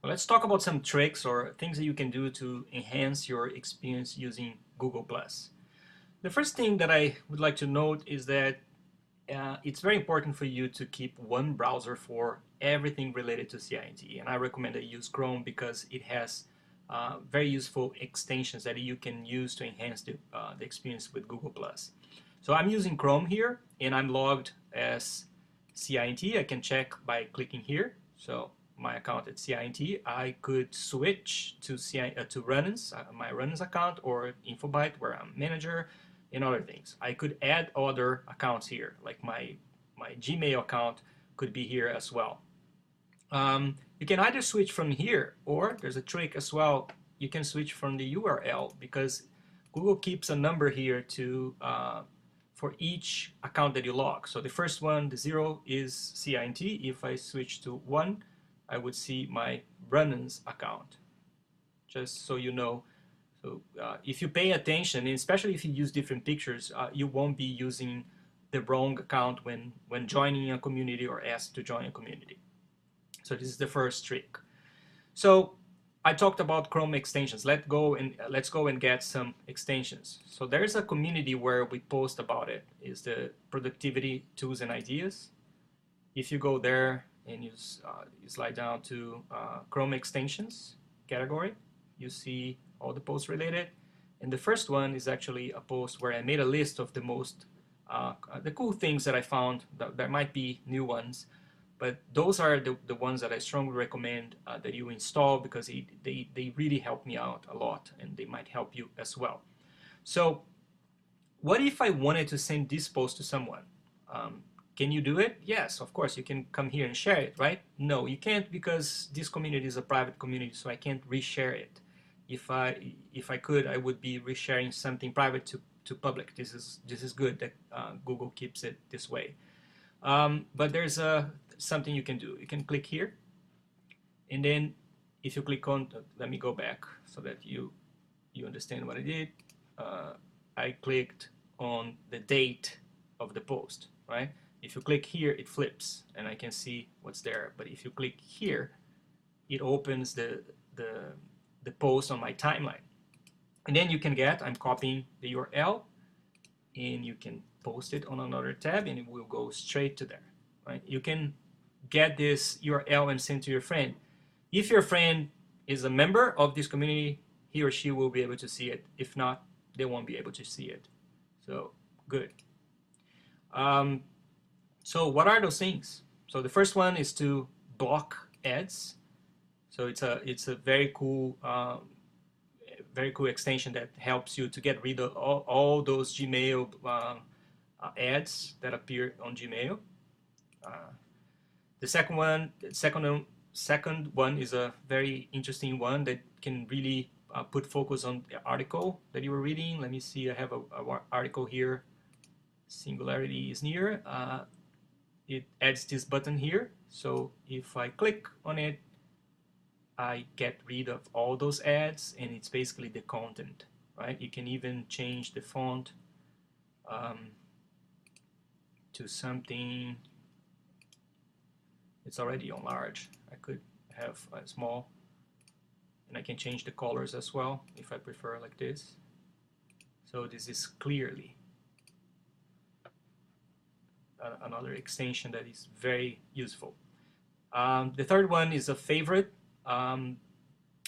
Let's talk about some tricks or things that you can do to enhance your experience using Google+. The first thing that I would like to note is that it's very important for you to keep one browser for everything related to CI&T. And I recommend that you use Chrome because it has very useful extensions that you can use to enhance the experience with Google+. So I'm using Chrome here, and I'm logged as CI&T. I can check by clicking here. So my account at CI&T, I could switch to to Runnings, my Runnings account, or Infobyte, where I'm manager, and other things. I could add other accounts here, like my Gmail account could be here as well. You can either switch from here, or there's a trick as well. You can switch from the URL because Google keeps a number here to for each account that you log. So the first one, the 0, is CINT. If I switch to 1, I would see my Runnings account. Just so you know. So if you pay attention, and especially if you use different pictures, you won't be using the wrong account when joining a community or asked to join a community. So this is the first trick. So I talked about Chrome extensions. Let's go and get some extensions. So there's a community where we post about it. Is the productivity tools and ideas. If you go there and you slide down to Chrome extensions category, you see all the posts related. And the first one is actually a post where I made a list of the cool things that I found. There might be new ones, but those are the ones that I strongly recommend that you install because they really help me out a lot, and they might help you as well. So what if I wanted to send this post to someone? Can you do it? Yes, of course. You can come here and share it, right? No, you can't because this community is a private community, so I can't reshare it. If I could, I would be resharing something private to public. This is good that Google keeps it this way. But there's something you can do. You can click here, and then if you click on, let me go back so that you understand what I did. I clicked on the date of the post, right? If you click here, it flips, and I can see what's there. But if you click here, it opens the post on my timeline. And then you can I'm copying the URL, and you can post it on another tab, and it will go straight to there, right? You can get this URL and send to your friend. If your friend is a member of this community, he or she will be able to see it. If not, they won't be able to see it. So good. Um, so what are those things? So the first one is to block ads. So it's a very cool extension that helps you to get rid of all those Gmail ads that appear on Gmail. The second one is a very interesting one that can really put focus on the article that you were reading. Let me see. I have a article here. Singularity is near. It adds this button here. So if I click on it, I get rid of all those ads, and it's basically the content, right? You can even change the font to something. It's already on large. I could have a small, and I can change the colors as well if I prefer like this. So this is clearly another extension that is very useful. The third one is a favorite.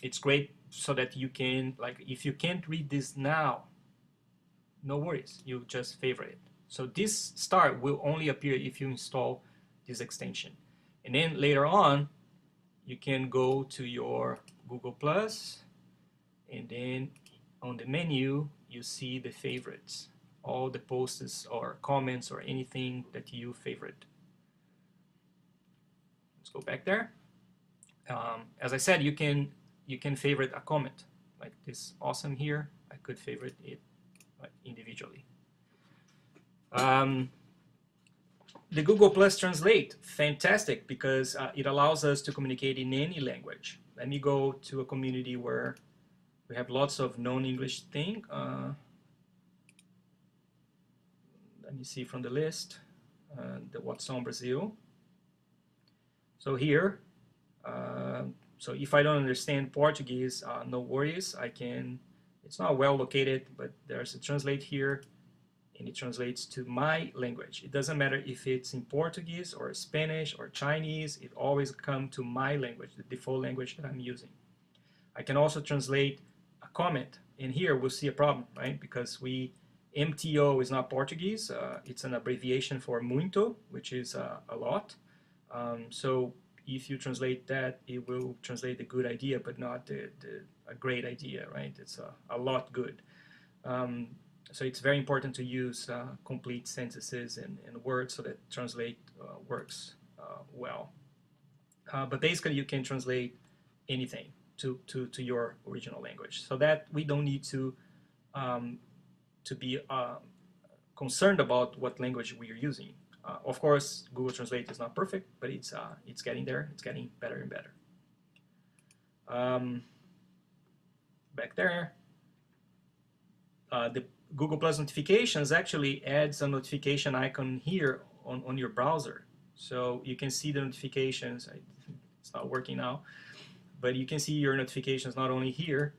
It's great so that you can, like, if you can't read this now, no worries, you just favorite it. So this star will only appear if you install this extension. And then later on, you can go to your Google Plus, and then on the menu, you see the favorites, all the posts or comments or anything that you favorite. Let's go back there. As I said, you can favorite a comment like this awesome here. I could favorite it individually. The Google Plus Translate, fantastic, because it allows us to communicate in any language. Let me go to a community where we have lots of non-English thing. Let me see from the list, the What's on Brazil. So here, So if I don't understand Portuguese, no worries. It's not well located, but there's a translate here, and it translates to my language. It doesn't matter if it's in Portuguese or Spanish or Chinese, it always comes to my language, the default language that I'm using. I can also translate a comment, and here we'll see a problem, right? Because MTO is not Portuguese, it's an abbreviation for muito, which is a lot. So if you translate that, it will translate the good idea, but not a great idea, right? It's a lot good. So it's very important to use complete sentences and words so that translate works well. But basically, you can translate anything to your original language, so that we don't need to be concerned about what language we are using. Of course, Google Translate is not perfect, but it's getting there. It's getting better and better. Back there, the Google Plus notifications actually adds a notification icon here on your browser. So you can see the notifications. It's not working now, but you can see your notifications not only here,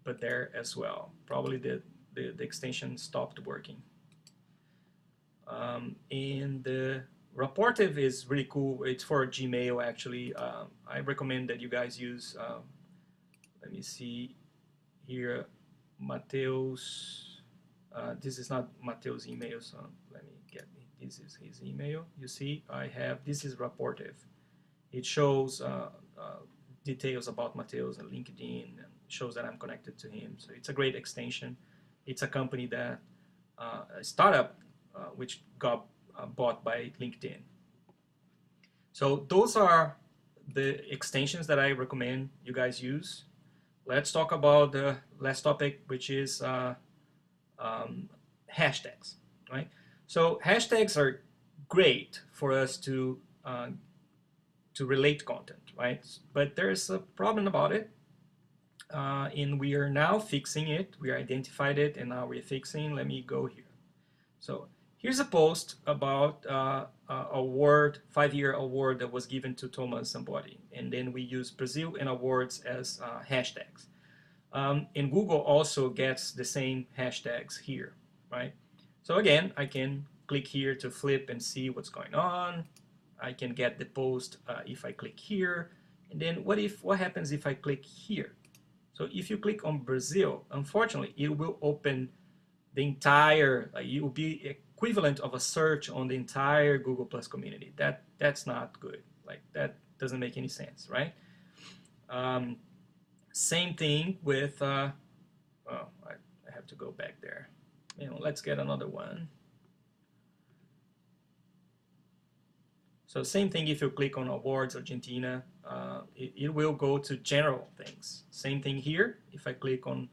but there as well. Probably the extension stopped working. And the Rapportive is really cool. It's for Gmail, actually. I recommend that you guys use, let me see here, Mateus. This is not Mateus' email, so let me get it. This is his email. You see, this is Rapportive. It shows details about Mateus and LinkedIn, and shows that I'm connected to him. So it's a great extension. It's a company that, a startup, which got bought by LinkedIn. So those are the extensions that I recommend you guys use. Let's talk about the last topic, which is hashtags, right? So hashtags are great for us to relate content, right? But there's a problem about it, and we are now fixing it. We identified it, and now we're fixing. Let me go here. So here's a post about award, 5-year award that was given to Thomas Zambotti, and then we use Brazil and awards as hashtags. And Google also gets the same hashtags here, right? So again, I can click here to flip and see what's going on. I can get the post if I click here. And then what happens if I click here? So if you click on Brazil, unfortunately, it will open the entire, it will be equivalent of a search on the entire Google Plus community. That's not good. Like, that doesn't make any sense, right? Same thing with, I have to go back there. Let's get another one. So same thing if you click on Awards Argentina, it will go to general things. Same thing here, if I click on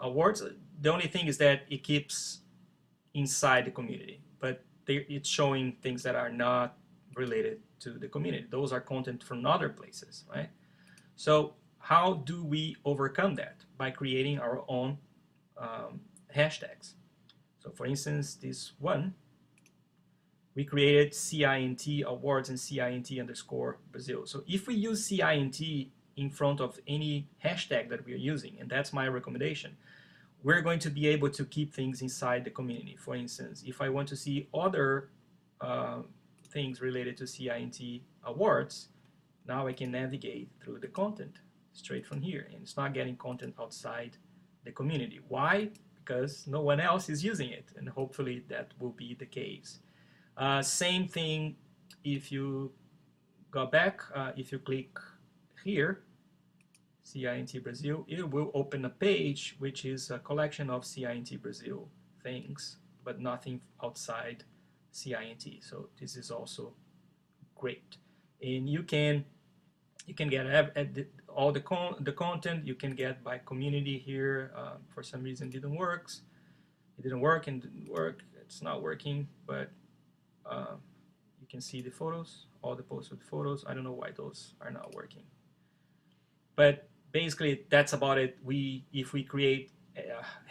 awards, the only thing is that it keeps inside the community, but it's showing things that are not related to the community. Those are content from other places, right? So how do we overcome that? By creating our own hashtags. So for instance, this one, we created CINT awards and CINT_Brazil. So if we use CINT in front of any hashtag that we are using, and that's my recommendation, we're going to be able to keep things inside the community. For instance, if I want to see other things related to CINT awards, now I can navigate through the content straight from here, and it's not getting content outside the community. Why? Because no one else is using it, and hopefully that will be the case. Same thing if you go back, if you click here, CINT Brazil, it will open a page which is a collection of CINT Brazil things, but nothing outside CINT. So this is also great. And you can get all the content you can get by community here. For some reason it didn't work. It's not working, but you can see the photos, all the posts with photos. I don't know why those are not working. But basically, that's about it. If we create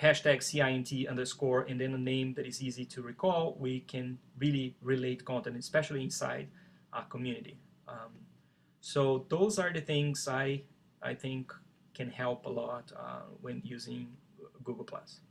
hashtag CINT_ and then a name that is easy to recall, we can really relate content, especially inside our community. So those are the things I think can help a lot when using Google Plus.